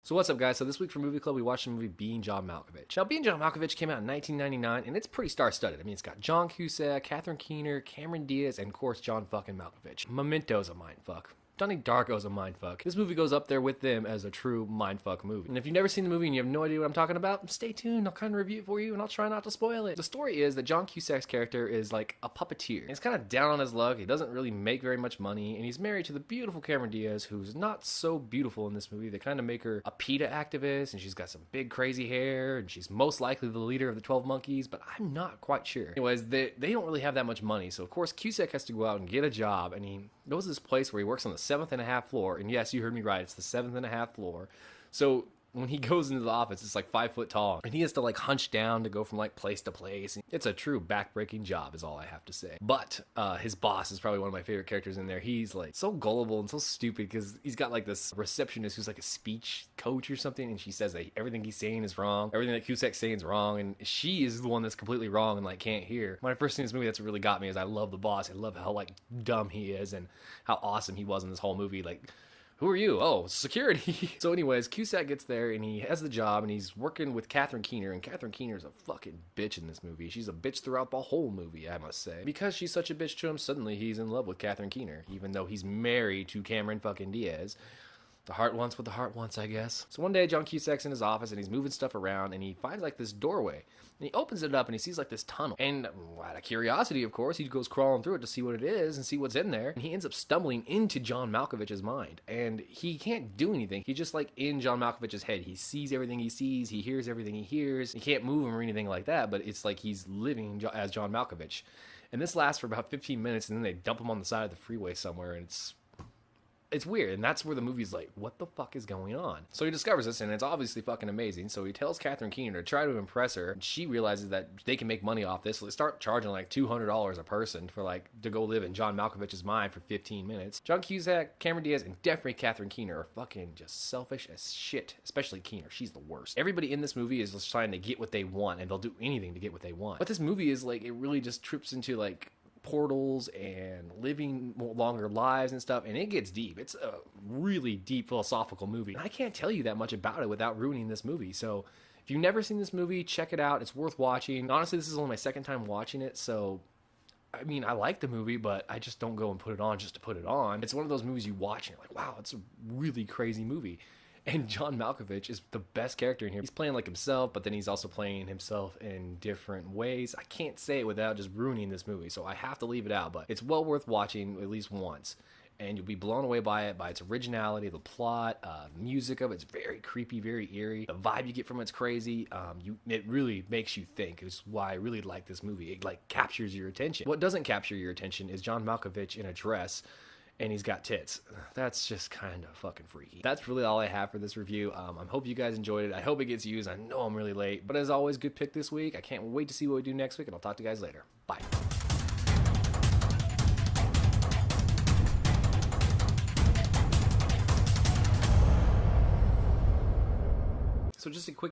So what's up, guys? So this week for Movie Club, we watched the movie Being John Malkovich. Now, Being John Malkovich came out in 1999, and it's pretty star-studded. I mean, it's got John Cusack, Catherine Keener, Cameron Diaz, and of course, John fucking Malkovich. Memento's a mindfuck. Donnie Darko's a mindfuck. This movie goes up there with them as a true mindfuck movie. And if you've never seen the movie and you have no idea what I'm talking about, stay tuned. I'll kind of review it for you and I'll try not to spoil it. The story is that John Cusack's character is like a puppeteer. And he's kind of down on his luck. He doesn't really make very much money. And he's married to the beautiful Cameron Diaz, who's not so beautiful in this movie. They kind of make her a PETA activist, and she's got some big crazy hair, and she's most likely the leader of the 12 Monkeys, but I'm not quite sure. Anyways, they don't really have that much money. So of course Cusack has to go out and get a job, and he goes to this place where he works on the 7.5 floor. And yes, you heard me right, it's the 7.5 floor. So when he goes into the office, it's like 5 foot tall, and he has to like hunch down to go from like place to place. It's a true back-breaking job is all I have to say. But his boss is probably one of my favorite characters in there. He's like so gullible and so stupid because he's got like this receptionist who's like a speech coach or something, and she says that everything he's saying is wrong, everything that Cusack's saying is wrong, and she is the one that's completely wrong and like can't hear. When I first seen this movie, that's what really got me, is I love the boss. I love how like dumb he is and how awesome he was in this whole movie. Like, who are you? Oh, security. So anyways, Cusack gets there and he has the job and he's working with Catherine Keener, and Catherine Keener's a fucking bitch in this movie. She's a bitch throughout the whole movie, I must say. Because she's such a bitch to him, suddenly he's in love with Catherine Keener, even though he's married to Cameron fucking Diaz. The heart wants what the heart wants, I guess. So one day, John Cusack's in his office and he's moving stuff around, and he finds like this doorway. And he opens it up and he sees like this tunnel. And out of curiosity, of course, he goes crawling through it to see what it is and see what's in there. And he ends up stumbling into John Malkovich's mind. And he can't do anything. He's just like in John Malkovich's head. He sees everything he sees. He hears everything he hears. He can't move him or anything like that, but it's like he's living as John Malkovich. And this lasts for about 15 minutes, and then they dump him on the side of the freeway somewhere, and it's weird, and that's where the movie's like, what the fuck is going on? So he discovers this, and it's obviously fucking amazing. So he tells Catherine Keener to try to impress her, and she realizes that they can make money off this. So they start charging like $200 a person for like to go live in John Malkovich's mind for 15 minutes. John Cusack, Cameron Diaz, and definitely Catherine Keener are fucking just selfish as shit, especially Keener. She's the worst. Everybody in this movie is just trying to get what they want, and they'll do anything to get what they want. But this movie is like, it really just trips into like portals and living longer lives and stuff, and it gets deep. It's a really deep philosophical movie, and I can't tell you that much about it without ruining this movie. So if you've never seen this movie, check it out. It's worth watching. Honestly, this is only my second time watching it, so I mean, I like the movie, but I just don't go and put it on just to put it on. It's one of those movies you watch and you're like, wow, it's a really crazy movie. And John Malkovich is the best character in here. He's playing like himself, but then he's also playing himself in different ways. I can't say it without just ruining this movie, so I have to leave it out. But it's well worth watching at least once, and you'll be blown away by it, by its originality, the plot, music of it. It's very creepy, very eerie. The vibe you get from it's crazy. It really makes you think. It's why I really like this movie. It like captures your attention. What doesn't capture your attention is John Malkovich in a dress, and he's got tits. That's just kind of fucking freaky. That's really all I have for this review. I hope you guys enjoyed it. I hope it gets used. I know I'm really late, but as always, good pick this week. I can't wait to see what we do next week, and I'll talk to you guys later. Bye. So just a quick